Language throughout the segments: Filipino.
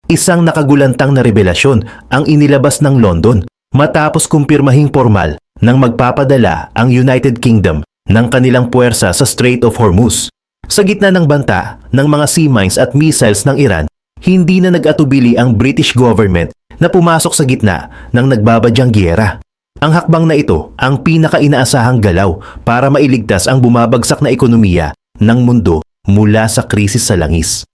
Isang nakagulantang na revelasyon ang inilabas ng London matapos kumpirmahing formal nang magpapadala ang United Kingdom ng kanilang puwersa sa Strait of Hormuz. Sa gitna ng banta ng mga sea mines at missiles ng Iran, hindi na nag-atubili ang British government na pumasok sa gitna ng nagbabadyang giyera. Ang hakbang na ito ang pinaka-inaasahang galaw para mailigtas ang bumabagsak na ekonomiya ng mundo mula sa krisis sa langis.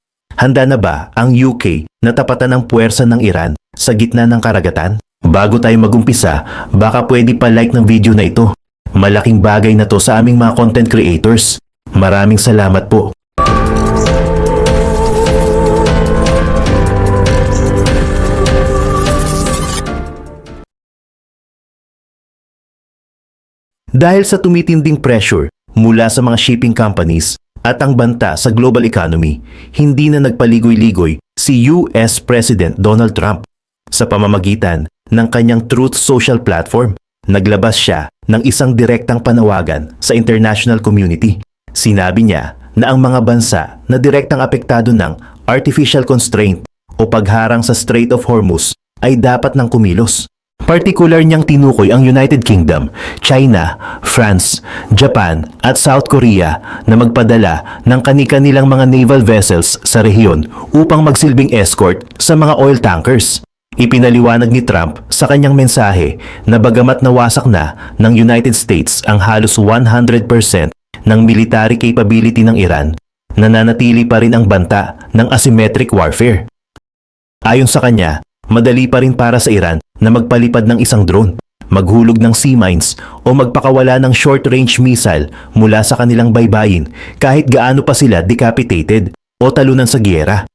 Handa na ba ang UK na tapatan ng puwersa ng Iran sa gitna ng karagatan? Bago tayo magumpisa, baka pwede pa like ng video na ito. Malaking bagay na to sa aming mga content creators. Maraming salamat po. Dahil sa tumitinding pressure mula sa mga shipping companies at ang banta sa global economy, hindi na nagpaligoy-ligoy si US President Donald Trump. Sa pamamagitan ng kanyang Truth Social platform, naglabas siya ng isang direktang panawagan sa international community. Sinabi niya na ang mga bansa na direktang apektado ng artificial constraint o pagharang sa Strait of Hormuz ay dapat nang kumilos. Partikular niyang tinukoy ang United Kingdom, China, France, Japan at South Korea na magpadala ng kani-kanilang mga naval vessels sa rehiyon upang magsilbing escort sa mga oil tankers. Ipinaliwanag ni Trump sa kanyang mensahe na bagamat nawasak na ng United States ang halos 100% ng military capability ng Iran, nananatili pa rin ang banta ng asymmetric warfare. Ayon sa kanya, madali pa rin para sa Iran na magpalipad ng isang drone, maghulog ng sea mines o magpakawala ng short-range missile mula sa kanilang baybayin kahit gaano pa sila decapitated o talunan sa giyera.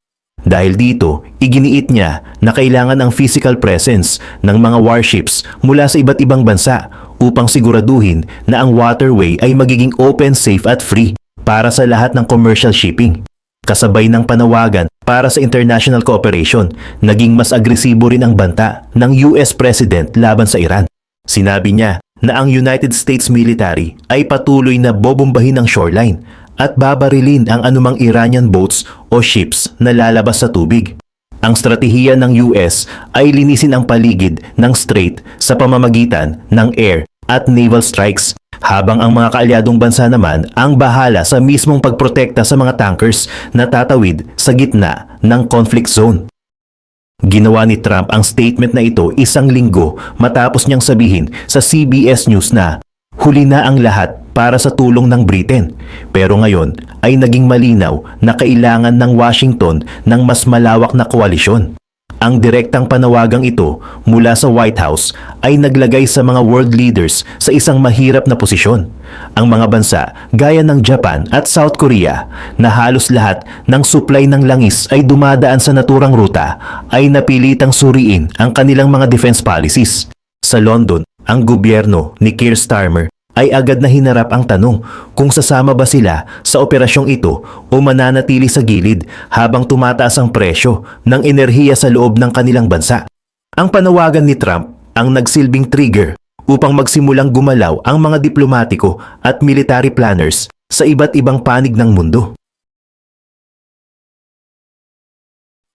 Dahil dito, iginiit niya na kailangan ang physical presence ng mga warships mula sa iba't ibang bansa upang siguraduhin na ang waterway ay magiging open, safe at free para sa lahat ng commercial shipping. Kasabay ng panawagan para sa international cooperation, naging mas agresibo rin ang banta ng US President laban sa Iran. Sinabi niya na ang United States military ay patuloy na bobombahin ang shoreline at babarilin ang anumang Iranian boats o ships na lalabas sa tubig. Ang strategiya ng US ay linisin ang paligid ng strait sa pamamagitan ng air at naval strikes, habang ang mga kaalyadong bansa naman ang bahala sa mismong pagprotekta sa mga tankers na tatawid sa gitna ng conflict zone. Ginawa ni Trump ang statement na ito isang linggo matapos niyang sabihin sa CBS News na huli na ang lahat para sa tulong ng Britain, pero ngayon ay naging malinaw na kailangan ng Washington ng mas malawak na koalisyon. Ang direktang panawagang ito mula sa White House ay naglagay sa mga world leaders sa isang mahirap na posisyon. Ang mga bansa gaya ng Japan at South Korea na halos lahat ng supply ng langis ay dumadaan sa naturang ruta ay napilitang suriin ang kanilang mga defense policies. Sa London, ang gobyerno ni Keir Starmer ay agad na hinarap ang tanong kung sasama ba sila sa operasyong ito o mananatili sa gilid habang tumataas ang presyo ng enerhiya sa loob ng kanilang bansa. Ang panawagan ni Trump ang nagsilbing trigger upang magsimulang gumalaw ang mga diplomatiko at military planners sa iba't ibang panig ng mundo.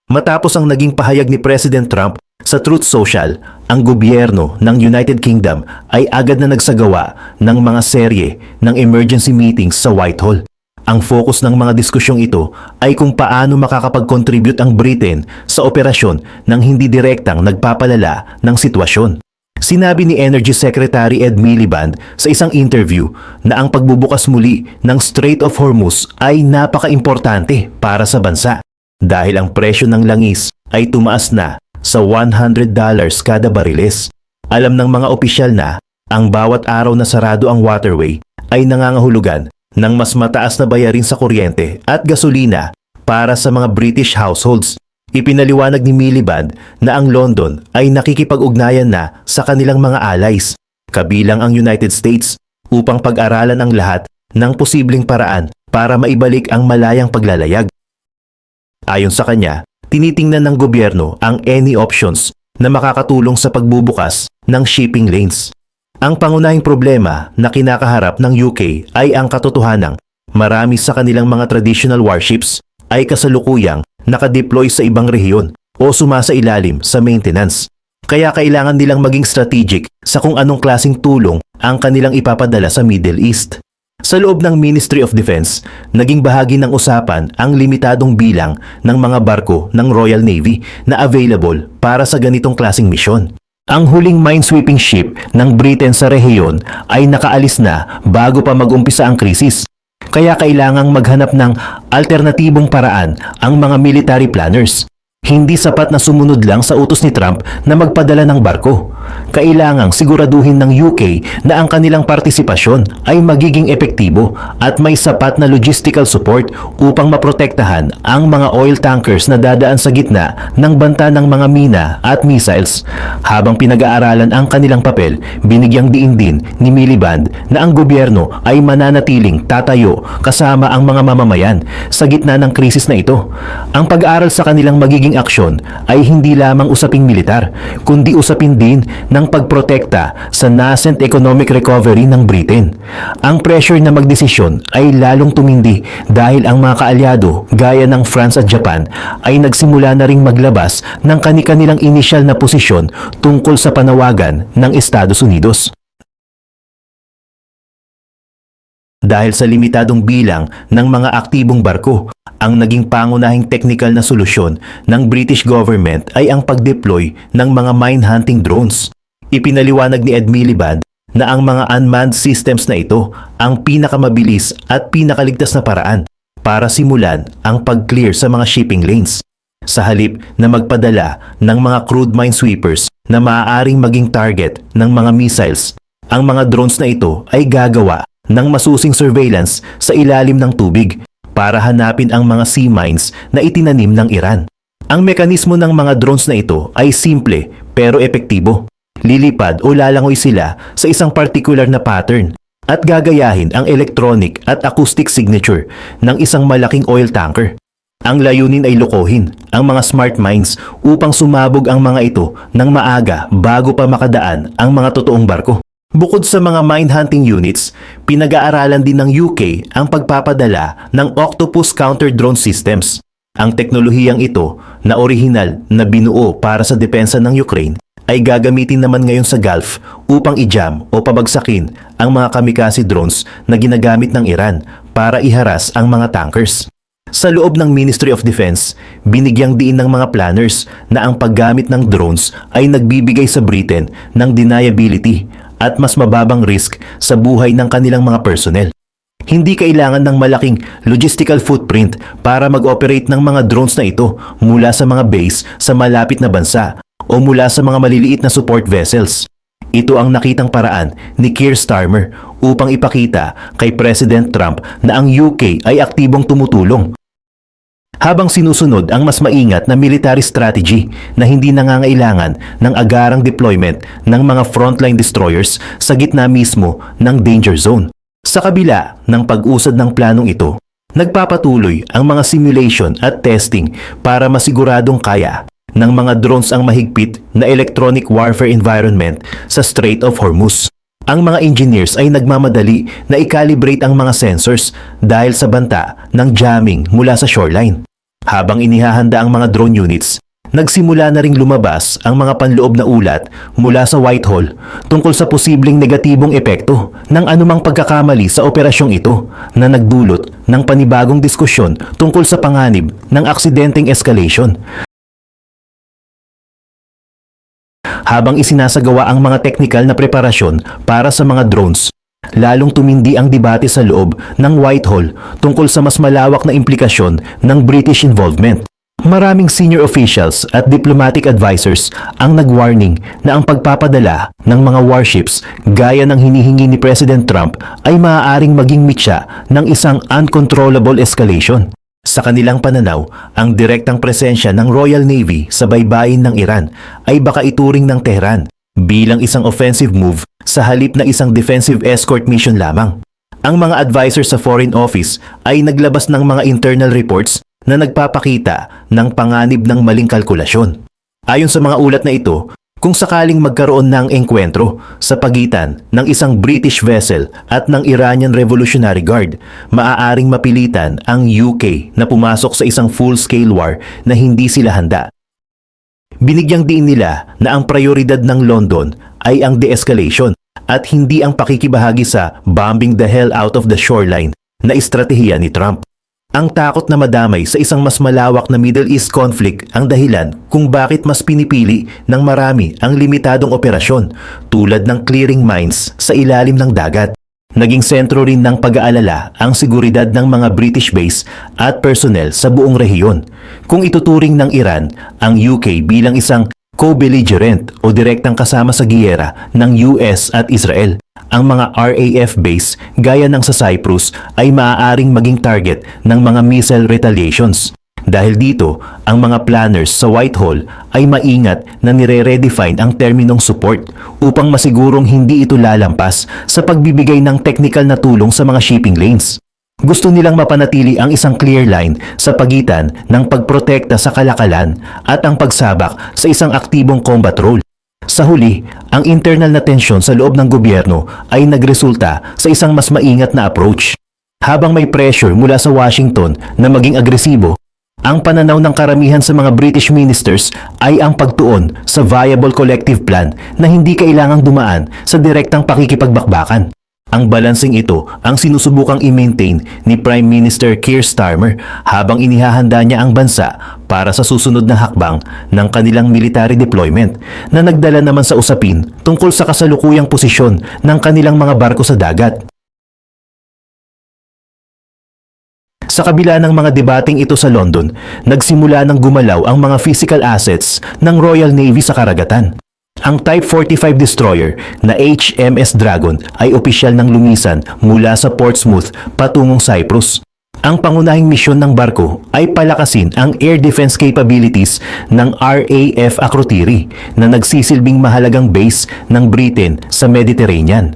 Matapos ang naging pahayag ni President Trump sa Truth Social, ang gobyerno ng United Kingdom ay agad na nagsagawa ng mga serye ng emergency meetings sa Whitehall. Ang focus ng mga diskusyong ito ay kung paano makakapag-contribute ang Britain sa operasyon ng hindi direktang nagpapalala ng sitwasyon. Sinabi ni Energy Secretary Ed Miliband sa isang interview na ang pagbubukas muli ng Strait of Hormuz ay napaka-importante para sa bansa dahil ang presyo ng langis ay tumaas na sa $100 kada bariles. Alam ng mga opisyal na ang bawat araw na sarado ang waterway ay nangangahulugan ng mas mataas na bayarin sa kuryente at gasolina para sa mga British households. Ipinaliwanag ni Miliband na ang London ay nakikipag-ugnayan na sa kanilang mga allies, kabilang ang United States, upang pag-aralan ang lahat ng posibleng paraan para maibalik ang malayang paglalayag. Ayon sa kanya, tinitingnan ng gobyerno ang any options na makakatulong sa pagbubukas ng shipping lanes. Ang pangunahing problema na kinakaharap ng UK ay ang katotohanang marami sa kanilang mga traditional warships ay kasalukuyang nakadeploy sa ibang rehiyon o sumasailalim sa maintenance. Kaya kailangan nilang maging strategic sa kung anong klaseng tulong ang kanilang ipapadala sa Middle East. Sa loob ng Ministry of Defense, naging bahagi ng usapan ang limitadong bilang ng mga barko ng Royal Navy na available para sa ganitong klaseng misyon. Ang huling minesweeping ship ng Britain sa rehiyon ay nakaalis na bago pa mag-umpisa ang krisis. Kaya kailangang maghanap ng alternatibong paraan ang mga military planners. Hindi sapat na sumunod lang sa utos ni Trump na magpadala ng barko. Kailangang siguraduhin ng UK na ang kanilang partisipasyon ay magiging epektibo at may sapat na logistical support upang maprotektahan ang mga oil tankers na dadaan sa gitna ng banta ng mga mina at missiles. Habang pinag-aaralan ang kanilang papel, binigyang diin din ni Miliband na ang gobyerno ay mananatiling tatayo kasama ang mga mamamayan sa gitna ng krisis na ito. Ang pag-aaral sa kanilang magiging aksyon ay hindi lamang usaping militar, kundi usapin din ng pagprotekta sa nascent economic recovery ng Britain. Ang pressure na magdesisyon ay lalong tumindi dahil ang mga kaalyado gaya ng France at Japan ay nagsimula na ring maglabas ng kani-kanilang inisyal na posisyon tungkol sa panawagan ng Estados Unidos. Dahil sa limitadong bilang ng mga aktibong barko, ang naging pangunahing technical na solusyon ng British government ay ang pag-deploy ng mga mine hunting drones. Ipinaliwanag ni Ed Miliband na ang mga unmanned systems na ito ang pinakamabilis at pinakaligtas na paraan para simulan ang pag-clear sa mga shipping lanes. Sa halip na magpadala ng mga crude minesweepers na maaaring maging target ng mga missiles, ang mga drones na ito ay gagawa ng masusing surveillance sa ilalim ng tubig para hanapin ang mga sea mines na itinanim ng Iran. Ang mekanismo ng mga drones na ito ay simple pero epektibo. Lilipad o lalangoy sila sa isang particular na pattern at gagayahin ang electronic at acoustic signature ng isang malaking oil tanker. Ang layunin ay lokohin ang mga smart mines upang sumabog ang mga ito ng maaga bago pa makadaan ang mga totoong barko. Bukod sa mga mine hunting units, pinag-aaralan din ng UK ang pagpapadala ng Octopus counter-drone systems. Ang teknolohiyang ito na orihinal na binuo para sa depensa ng Ukraine ay gagamitin naman ngayon sa Gulf upang i-jam o pabagsakin ang mga kamikaze drones na ginagamit ng Iran para iharas ang mga tankers. Sa loob ng Ministry of Defense, binigyang diin ng mga planners na ang paggamit ng drones ay nagbibigay sa Britain ng deniability at mas mababang risk sa buhay ng kanilang mga personnel. Hindi kailangan ng malaking logistical footprint para mag-operate ng mga drones na ito mula sa mga base sa malapit na bansa o mula sa mga maliliit na support vessels. Ito ang nakitang paraan ni Keir Starmer upang ipakita kay President Trump na ang UK ay aktibong tumutulong. Habang sinusunod ang mas maingat na military strategy na hindi nangangailangan ng agarang deployment ng mga frontline destroyers sa gitna mismo ng danger zone. Sa kabila ng pag-usad ng planong ito, nagpapatuloy ang mga simulation at testing para masiguradong kaya ng mga drones ang mahigpit na electronic warfare environment sa Strait of Hormuz. Ang mga engineers ay nagmamadali na i-calibrate ang mga sensors dahil sa banta ng jamming mula sa shoreline. Habang inihahanda ang mga drone units, nagsimula na ring lumabas ang mga panloob na ulat mula sa Whitehall tungkol sa posibleng negatibong epekto ng anumang pagkakamali sa operasyong ito na nagdulot ng panibagong diskusyon tungkol sa panganib ng aksidenteng escalation. Habang isinasagawa ang mga teknikal na preparasyon para sa mga drones, lalong tumindi ang debate sa loob ng Whitehall tungkol sa mas malawak na implikasyon ng British involvement. Maraming senior officials at diplomatic advisors ang nag-warning na ang pagpapadala ng mga warships gaya ng hinihingi ni President Trump ay maaaring maging mitya ng isang uncontrollable escalation. Sa kanilang pananaw, ang direktang presensya ng Royal Navy sa baybayin ng Iran ay baka ituring ng Tehran bilang isang offensive move sa halip na isang defensive escort mission lamang. Ang mga advisor sa Foreign Office ay naglabas ng mga internal reports na nagpapakita ng panganib ng maling kalkulasyon. Ayon sa mga ulat na ito, kung sakaling magkaroon ng engkwentro sa pagitan ng isang British vessel at ng Iranian Revolutionary Guard, maaaring mapilitan ang UK na pumasok sa isang full-scale war na hindi sila handa. Binigyang diin nila na ang prioridad ng London ay ang de-escalation at hindi ang pakikibahagi sa bombing the hell out of the shoreline na estratehiya ni Trump. Ang takot na madamay sa isang mas malawak na Middle East conflict ang dahilan kung bakit mas pinipili ng marami ang limitadong operasyon tulad ng clearing mines sa ilalim ng dagat. Naging sentro rin ng pag-aalala ang seguridad ng mga British base at personnel sa buong rehiyon. Kung ituturing ng Iran ang UK bilang isang co-belligerent o direktang kasama sa giyera ng US at Israel, ang mga RAF base gaya ng sa Cyprus ay maaaring maging target ng mga missile retaliations. Dahil dito, ang mga planners sa Whitehall ay maingat na nire-redefine ang terminong support upang masigurong hindi ito lalampas sa pagbibigay ng technical na tulong sa mga shipping lanes. Gusto nilang mapanatili ang isang clear line sa pagitan ng pagprotekta sa kalakalan at ang pagsabak sa isang aktibong combat role. Sa huli, ang internal na tensyon sa loob ng gobyerno ay nagresulta sa isang mas maingat na approach. Habang may pressure mula sa Washington na maging agresibo, ang pananaw ng karamihan sa mga British ministers ay ang pagtuon sa viable collective plan na hindi kailangang dumaan sa direktang pakikipagbakbakan. Ang balansing ito ang sinusubukang i-maintain ni Prime Minister Keir Starmer habang inihahanda niya ang bansa para sa susunod na hakbang ng kanilang military deployment na nagdala naman sa usapin tungkol sa kasalukuyang posisyon ng kanilang mga barko sa dagat. Sa kabila ng mga debating ito sa London, nagsimula ng gumalaw ang mga physical assets ng Royal Navy sa karagatan. Ang Type 45 destroyer na HMS Dragon ay opisyal ng lumisan mula sa Portsmouth patungong Cyprus. Ang pangunahing misyon ng barko ay palakasin ang air defense capabilities ng RAF Akrotiri na nagsisilbing mahalagang base ng Britain sa Mediterranean.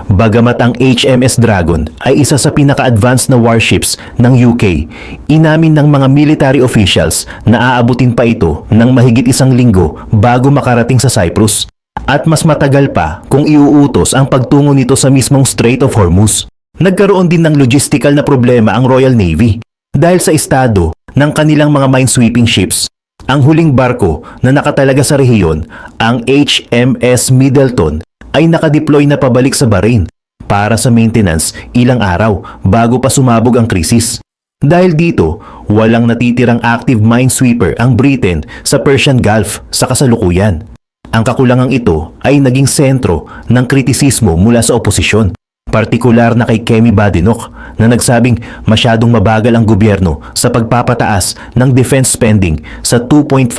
Bagamat ang HMS Dragon ay isa sa pinaka-advanced na warships ng UK, inamin ng mga military officials na aabutin pa ito ng mahigit 1 linggo bago makarating sa Cyprus. At mas matagal pa kung iuutos ang pagtungo nito sa mismong Strait of Hormuz. Nagkaroon din ng logistical na problema ang Royal Navy dahil sa estado ng kanilang mga minesweeping ships. Ang huling barko na nakatalaga sa rehiyon, ang HMS Middleton, ay nakadeploy na pabalik sa Bahrain para sa maintenance ilang araw bago pa sumabog ang krisis. Dahil dito, walang natitirang active minesweeper ang Britain sa Persian Gulf sa kasalukuyan. Ang kakulangang ito ay naging sentro ng kritisismo mula sa oposisyon, partikular na kay Kemi Badenoch na nagsabing masyadong mabagal ang gobyerno sa pagpapataas ng defense spending sa 2.5%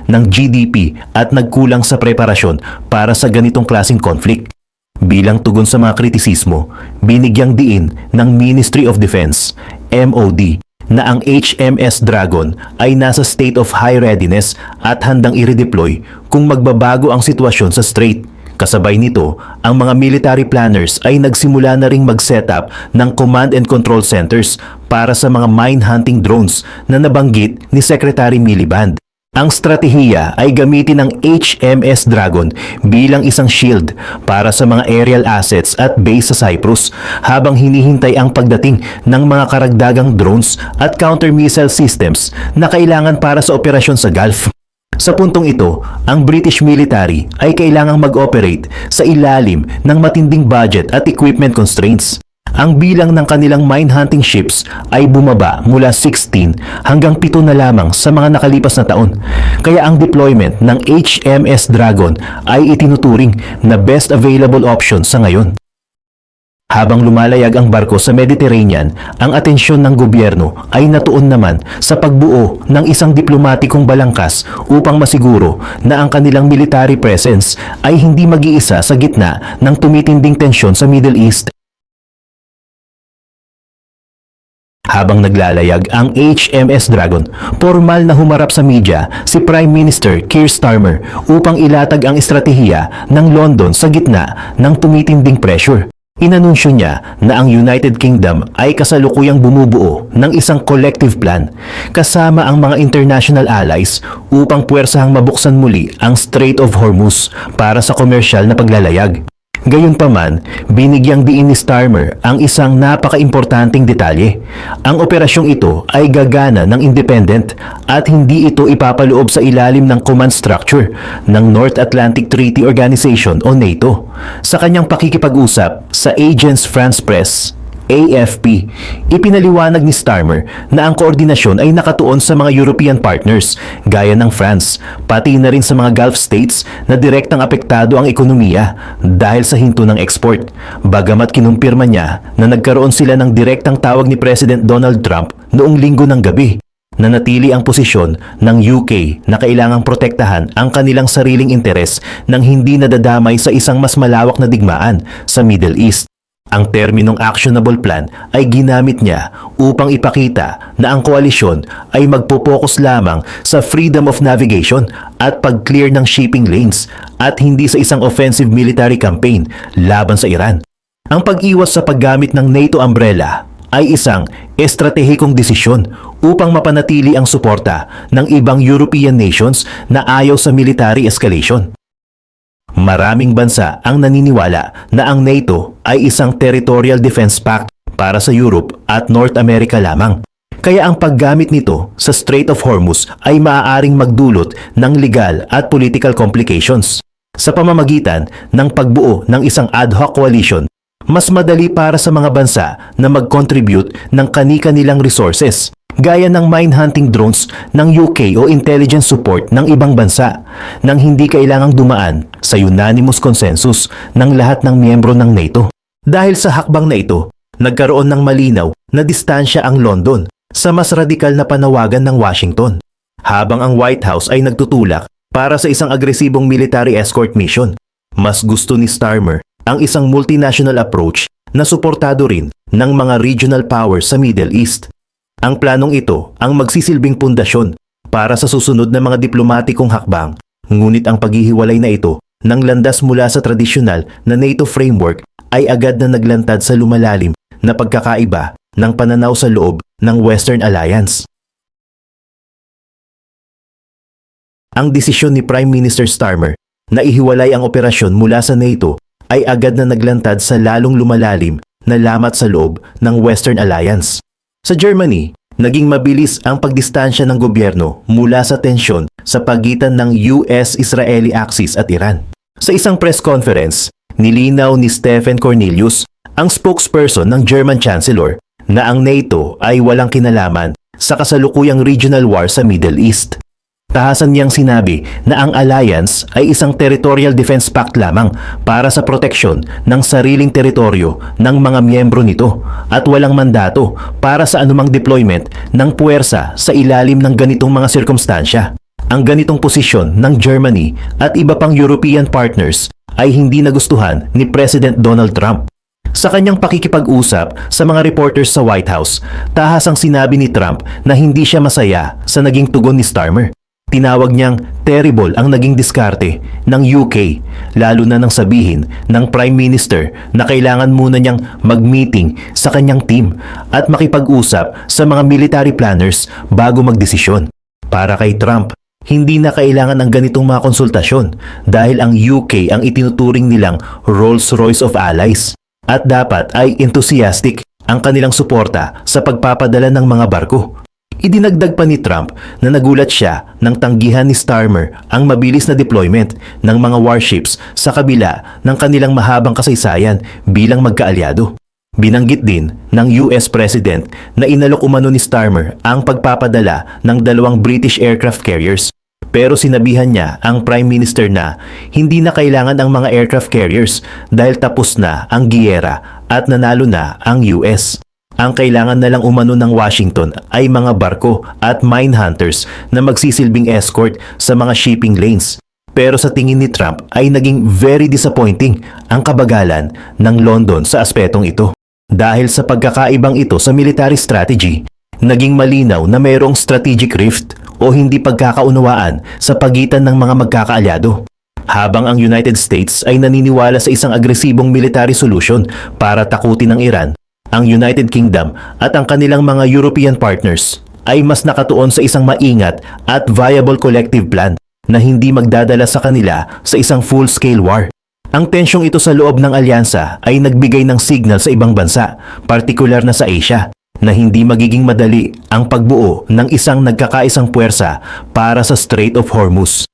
ng GDP at nagkulang sa preparasyon para sa ganitong klaseng conflict. Bilang tugon sa mga kritisismo, binigyang diin ng Ministry of Defense, MOD, na ang HMS Dragon ay nasa state of high readiness at handang i-redeploy kung magbabago ang sitwasyon sa strait. Kasabay nito, ang mga military planners ay nagsimula na ring mag-setup ng command and control centers para sa mga mine hunting drones na nabanggit ni Secretary Miliband. Ang stratehiya ay gamitin ng HMS Dragon bilang isang shield para sa mga aerial assets at base sa Cyprus habang hinihintay ang pagdating ng mga karagdagang drones at counter-missile systems na kailangan para sa operasyon sa Gulf. Sa puntong ito, ang British military ay kailangang mag-operate sa ilalim ng matinding budget at equipment constraints. Ang bilang ng kanilang mine hunting ships ay bumaba mula 16 hanggang 7 na lamang sa mga nakalipas na taon. Kaya ang deployment ng HMS Dragon ay itinuturing na best available option sa ngayon. Habang lumalayag ang barko sa Mediterranean, ang atensyon ng gobyerno ay natuon naman sa pagbuo ng isang diplomatikong balangkas upang masiguro na ang kanilang military presence ay hindi mag-iisa sa gitna ng tumitinding tensyon sa Middle East. Habang naglalayag ang HMS Dragon, formal na humarap sa media si Prime Minister Keir Starmer upang ilatag ang estratehiya ng London sa gitna ng tumitinding pressure. Inanunsyo niya na ang United Kingdom ay kasalukuyang bumubuo ng isang collective plan kasama ang mga international allies upang puwersahang mabuksan muli ang Strait of Hormuz para sa komersyal na paglalayag. Gayunpaman, binigyang diin ni Starmer ang isang napaka-importanting detalye. Ang operasyong ito ay gagana ng independent at hindi ito ipapaloob sa ilalim ng command structure ng North Atlantic Treaty Organization o NATO. Sa kanyang pakikipag-usap sa Agence France-Presse, AFP, ipinaliwanag ni Starmer na ang koordinasyon ay nakatuon sa mga European partners gaya ng France, pati na rin sa mga Gulf states na direktang apektado ang ekonomiya dahil sa hinto ng export. Bagamat kinumpirma niya na nagkaroon sila ng direktang tawag ni President Donald Trump noong Linggo ng gabi, nanatili ang posisyon ng UK na kailangang protektahan ang kanilang sariling interes nang hindi nadadamay sa isang mas malawak na digmaan sa Middle East. Ang terminong actionable plan ay ginamit niya upang ipakita na ang koalisyon ay magpo-focus lamang sa freedom of navigation at pag-clear ng shipping lanes at hindi sa isang offensive military campaign laban sa Iran. Ang pag-iwas sa paggamit ng NATO umbrella ay isang estratehikong desisyon upang mapanatili ang suporta ng ibang European nations na ayaw sa military escalation. Maraming bansa ang naniniwala na ang NATO ay isang territorial defense pact para sa Europe at North America lamang. Kaya ang paggamit nito sa Strait of Hormuz ay maaaring magdulot ng legal at political complications. Sa pamamagitan ng pagbuo ng isang ad hoc coalition, mas madali para sa mga bansa na mag-contribute ng kani-kanilang resources gaya ng mine-hunting drones ng UK o intelligence support ng ibang bansa nang hindi kailangang dumaan sa unanimous consensus ng lahat ng miyembro ng NATO. Dahil sa hakbang na ito, nagkaroon ng malinaw na distansya ang London sa mas radikal na panawagan ng Washington, habang ang White House ay nagtutulak para sa isang agresibong military escort mission. Mas gusto ni Starmer ang isang multinational approach na suportado rin ng mga regional powers sa Middle East. Ang planong ito ang magsisilbing pundasyon para sa susunod na mga diplomatikong hakbang, ngunit ang paghihiwalay na ito ng landas mula sa tradisyonal na NATO framework ay agad na naglantad sa lumalalim na pagkakaiba ng pananaw sa loob ng Western Alliance. Ang desisyon ni Prime Minister Starmer na ihiwalay ang operasyon mula sa NATO ay agad na naglantad sa lalong lumalalim na lamat sa loob ng Western Alliance. Sa Germany, naging mabilis ang pagdistansya ng gobyerno mula sa tensyon sa pagitan ng US-Israeli axis at Iran. Sa isang press conference, nilinaw ni Stephen Cornelius, ang spokesperson ng German Chancellor, na ang NATO ay walang kinalaman sa kasalukuyang regional war sa Middle East. Tahasan niyang sinabi na ang alliance ay isang territorial defense pact lamang para sa proteksyon ng sariling teritoryo ng mga miyembro nito at walang mandato para sa anumang deployment ng puwersa sa ilalim ng ganitong mga sirkumstansya. Ang ganitong posisyon ng Germany at iba pang European partners ay hindi nagustuhan ni President Donald Trump. Sa kanyang pakikipag-usap sa mga reporters sa White House, tahasang sinabi ni Trump na hindi siya masaya sa naging tugon ni Starmer. Tinawag niyang terrible ang naging diskarte ng UK, lalo na nang sabihin ng Prime Minister na kailangan muna niyang mag-meeting sa kanyang team at makipag-usap sa mga military planners bago magdesisyon. Para kay Trump, hindi na kailangan ng ganitong mga konsultasyon dahil ang UK ang itinuturing nilang Rolls-Royce of allies at dapat ay enthusiastic ang kanilang suporta sa pagpapadala ng mga barko. Idinagdag pa ni Trump na nagulat siya nang tanggihan ni Starmer ang mabilis na deployment ng mga warships sa kabila ng kanilang mahabang kasaysayan bilang magkaalyado. Binanggit din ng US President na inalok umano ni Starmer ang pagpapadala ng 2 British aircraft carriers. Pero sinabihan niya ang Prime Minister na hindi na kailangan ang mga aircraft carriers dahil tapos na ang giyera at nanalo na ang US. Ang kailangan na lang umano ng Washington ay mga barko at mine hunters na magsisilbing escort sa mga shipping lanes. Pero sa tingin ni Trump ay naging very disappointing ang kabagalan ng London sa aspetong ito. Dahil sa pagkakaibang ito sa military strategy, naging malinaw na mayroong strategic rift o hindi pagkakaunawaan sa pagitan ng mga magkakaalyado. Habang ang United States ay naniniwala sa isang agresibong military solution para takutin ang Iran, ang United Kingdom at ang kanilang mga European partners ay mas nakatuon sa isang maingat at viable collective plan na hindi magdadala sa kanila sa isang full-scale war. Ang tensyong ito sa loob ng alyansa ay nagbigay ng signal sa ibang bansa, partikular na sa Asia, na hindi magiging madali ang pagbuo ng isang nagkakaisang puwersa para sa Strait of Hormuz.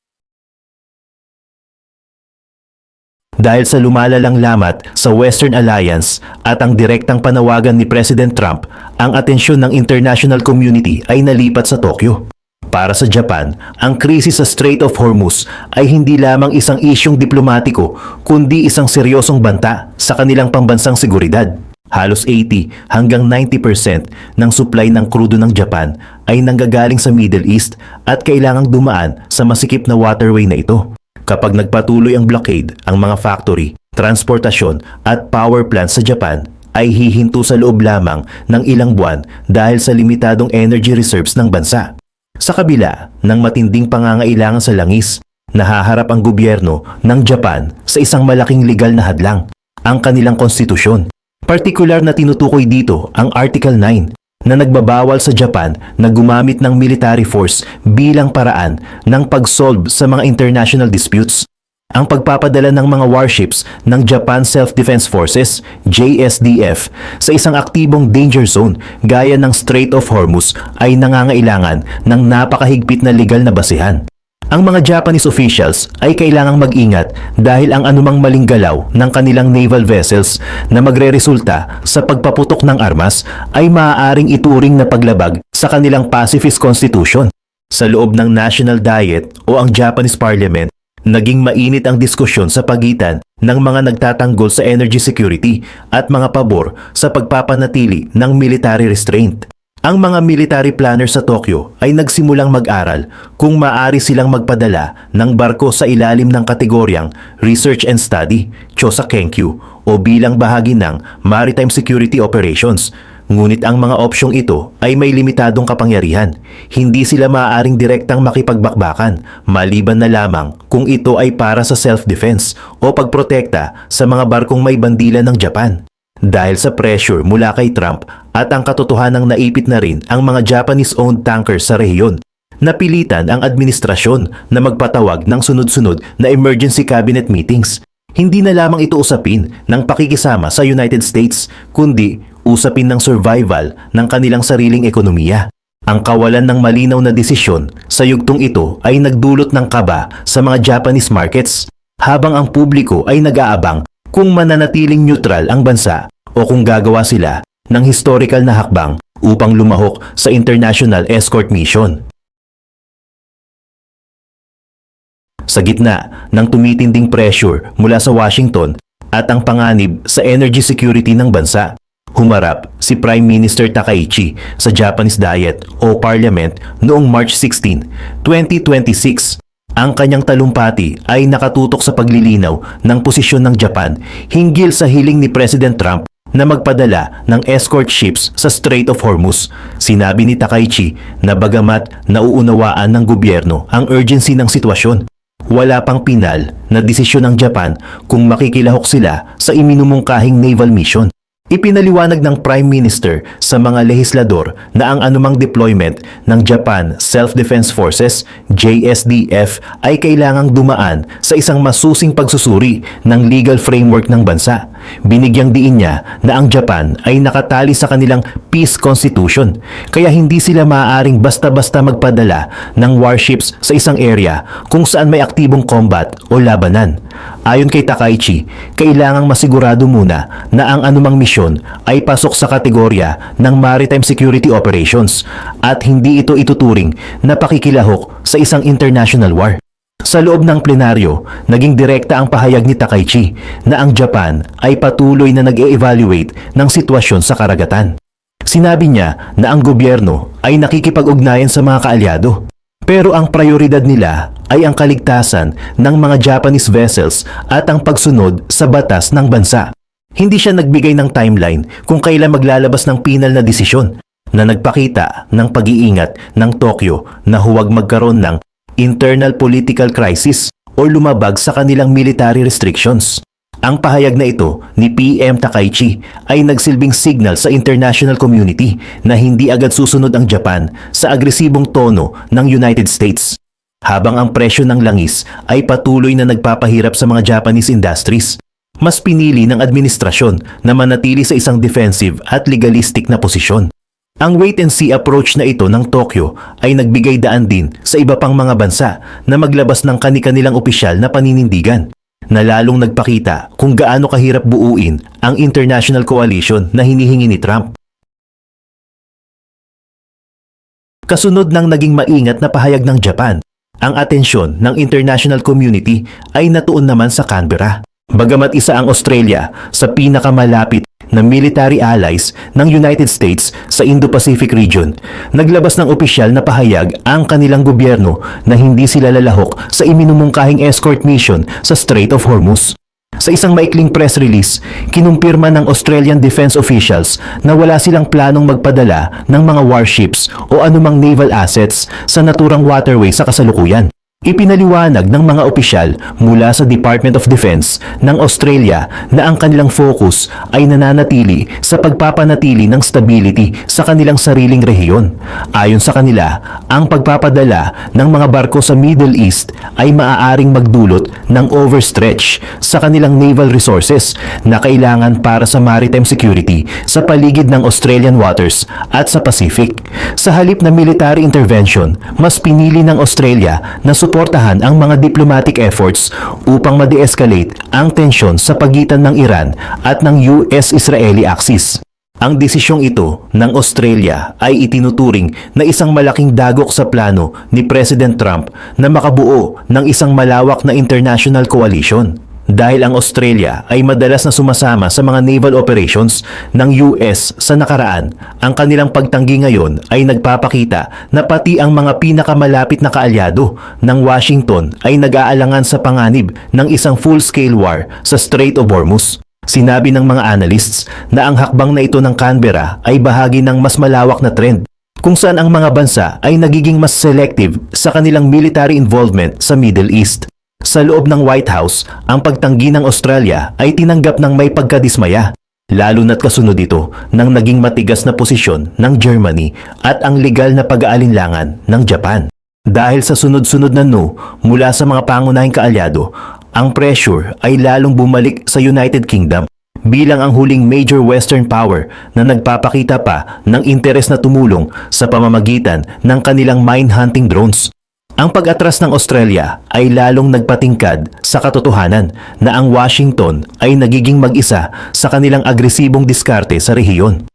Dahil sa lumalalang lamat sa Western Alliance at ang direktang panawagan ni President Trump, ang atensyon ng international community ay nalipat sa Tokyo. Para sa Japan, ang krisis sa Strait of Hormuz ay hindi lamang isang isyong diplomatiko kundi isang seryosong banta sa kanilang pambansang seguridad. Halos 80 hanggang 90% ng supply ng krudo ng Japan ay nanggagaling sa Middle East at kailangang dumaan sa masikip na waterway na ito. Kapag nagpatuloy ang blockade, ang mga factory, transportasyon at power plants sa Japan ay hihinto sa loob lamang ng ilang buwan dahil sa limitadong energy reserves ng bansa. Sa kabila ng matinding pangangailangan sa langis, nahaharap ang gobyerno ng Japan sa isang malaking legal na hadlang, ang kanilang konstitusyon. Partikular na tinutukoy dito ang Article 9 na nagbabawal sa Japan na gumamit ng military force bilang paraan ng pag-solve sa mga international disputes. Ang pagpapadala ng mga warships ng Japan Self-Defense Forces, JSDF, sa isang aktibong danger zone gaya ng Strait of Hormuz ay nangangailangan ng napakahigpit na legal na basehan. Ang mga Japanese officials ay kailangang mag-ingat dahil ang anumang maling galaw ng kanilang naval vessels na magreresulta sa pagpaputok ng armas ay maaaring ituring na paglabag sa kanilang pacifist constitution. Sa loob ng National Diet o ang Japanese Parliament, naging mainit ang diskusyon sa pagitan ng mga nagtatanggol sa energy security at mga pabor sa pagpapanatili ng military restraint. Ang mga military planners sa Tokyo ay nagsimulang mag-aral kung maaari silang magpadala ng barko sa ilalim ng kategoryang Research and Study, Chosakenkyu, o bilang bahagi ng Maritime Security Operations. Ngunit ang mga opsyong ito ay may limitadong kapangyarihan. Hindi sila maaaring direktang makipagbakbakan, maliban na lamang kung ito ay para sa self-defense o pagprotekta sa mga barkong may bandila ng Japan. Dahil sa pressure mula kay Trump at ang katotohanang naipit na rin ang mga Japanese-owned tankers sa rehiyon, napilitan ang administrasyon na magpatawag ng sunod-sunod na emergency cabinet meetings. Hindi na lamang ito usapin ng pakikisama sa United States, kundi usapin ng survival ng kanilang sariling ekonomiya. Ang kawalan ng malinaw na desisyon sa yugtong ito ay nagdulot ng kaba sa mga Japanese markets, habang ang publiko ay nag-aabang kung mananatiling neutral ang bansa o kung gagawa sila ng historical na hakbang upang lumahok sa international escort mission. Sa gitna ng tumitinding pressure mula sa Washington at ang panganib sa energy security ng bansa, humarap si Prime Minister Takaichi sa Japanese Diet o Parliament noong March 16, 2026. Ang kanyang talumpati ay nakatutok sa paglilinaw ng posisyon ng Japan hinggil sa hiling ni President Trump na magpadala ng escort ships sa Strait of Hormuz. Sinabi ni Takaichi na bagamat nauunawaan ng gobyerno ang urgency ng sitwasyon, wala pang pinal na desisyon ng Japan kung makikilahok sila sa iminumungkahing naval mission. Ipinaliwanag ng Prime Minister sa mga lehislador na ang anumang deployment ng Japan Self-Defense Forces, JSDF, ay kailangang dumaan sa isang masusing pagsusuri ng legal framework ng bansa. Binigyang diin niya na ang Japan ay nakatali sa kanilang peace constitution, kaya hindi sila maaaring basta-basta magpadala ng warships sa isang area kung saan may aktibong combat o labanan. Ayon kay Takaichi, kailangang masigurado muna na ang anumang misyon ay pasok sa kategorya ng Maritime Security Operations at hindi ito ituturing na pakikilahok sa isang international war. Sa loob ng plenaryo, naging direkta ang pahayag ni Takaichi na ang Japan ay patuloy na nag-e-evaluate ng sitwasyon sa karagatan. Sinabi niya na ang gobyerno ay nakikipag-ugnayan sa mga kaalyado, pero ang prioridad nila ay ang kaligtasan ng mga Japanese vessels at ang pagsunod sa batas ng bansa. Hindi siya nagbigay ng timeline kung kailan maglalabas ng pinal na desisyon, na nagpakita ng pag-iingat ng Tokyo na huwag magkaroon ng internal political crisis o lumabag sa kanilang military restrictions. Ang pahayag na ito ni PM Takaichi ay nagsilbing signal sa international community na hindi agad susunod ang Japan sa agresibong tono ng United States. habang ang presyo ng langis ay patuloy na nagpapahirap sa mga Japanese industries. Mas pinili ng administrasyon na manatili sa isang defensive at legalistic na posisyon. Ang wait-and-see approach na ito ng Tokyo ay nagbigay daan din sa iba pang mga bansa na maglabas ng kani-kanilang opisyal na paninindigan, na lalong nagpakita kung gaano kahirap buuin ang international coalition na hinihingi ni Trump. Kasunod ng naging maingat na pahayag ng Japan, ang atensyon ng international community ay natuon naman sa Canberra. Bagamat isa ang Australia sa pinakamalapit na military allies ng United States sa Indo-Pacific region, naglabas ng opisyal na pahayag ang kanilang gobyerno na hindi sila lalahok sa iminumungkahing escort mission sa Strait of Hormuz. Sa isang maikling press release, kinumpirma ng Australian defense officials na wala silang planong magpadala ng mga warships o anumang naval assets sa naturang waterway sa kasalukuyan. Ipinaliwanag ng mga opisyal mula sa Department of Defense ng Australia na ang kanilang focus ay nananatili sa pagpapanatili ng stability sa kanilang sariling rehiyon. Ayon sa kanila, ang pagpapadala ng mga barko sa Middle East ay maaaring magdulot ng overstretch sa kanilang naval resources na kailangan para sa maritime security sa paligid ng Australian waters at sa Pacific. Sa halip na military intervention, mas pinili ng Australia na suportahan ang mga diplomatic efforts upang ma-de-escalate ang tensyon sa pagitan ng Iran at ng US-Israeli axis. Ang desisyong ito ng Australia ay itinuturing na isang malaking dagok sa plano ni President Trump na makabuo ng isang malawak na international coalition. Dahil ang Australia ay madalas na sumasama sa mga naval operations ng US sa nakaraan, ang kanilang pagtanggi ngayon ay nagpapakita na pati ang mga pinakamalapit na kaalyado ng Washington ay nag-aalangan sa panganib ng isang full-scale war sa Strait of Hormuz. Sinabi ng mga analysts na ang hakbang na ito ng Canberra ay bahagi ng mas malawak na trend kung saan ang mga bansa ay nagiging mas selective sa kanilang military involvement sa Middle East. Sa loob ng White House, ang pagtanggi ng Australia ay tinanggap ng may pagkadismaya, lalo na't kasunod ito ng naging matigas na posisyon ng Germany at ang legal na pag-aalinlangan ng Japan. Dahil sa sunod-sunod na no mula sa mga pangunahing kaalyado, ang pressure ay lalong bumalik sa United Kingdom bilang ang huling major Western power na nagpapakita pa ng interes na tumulong sa pamamagitan ng kanilang mine-hunting drones. Ang pag-atras ng Australia ay lalong nagpatingkad sa katotohanan na ang Washington ay nagiging mag-isa sa kanilang agresibong diskarte sa rehiyon.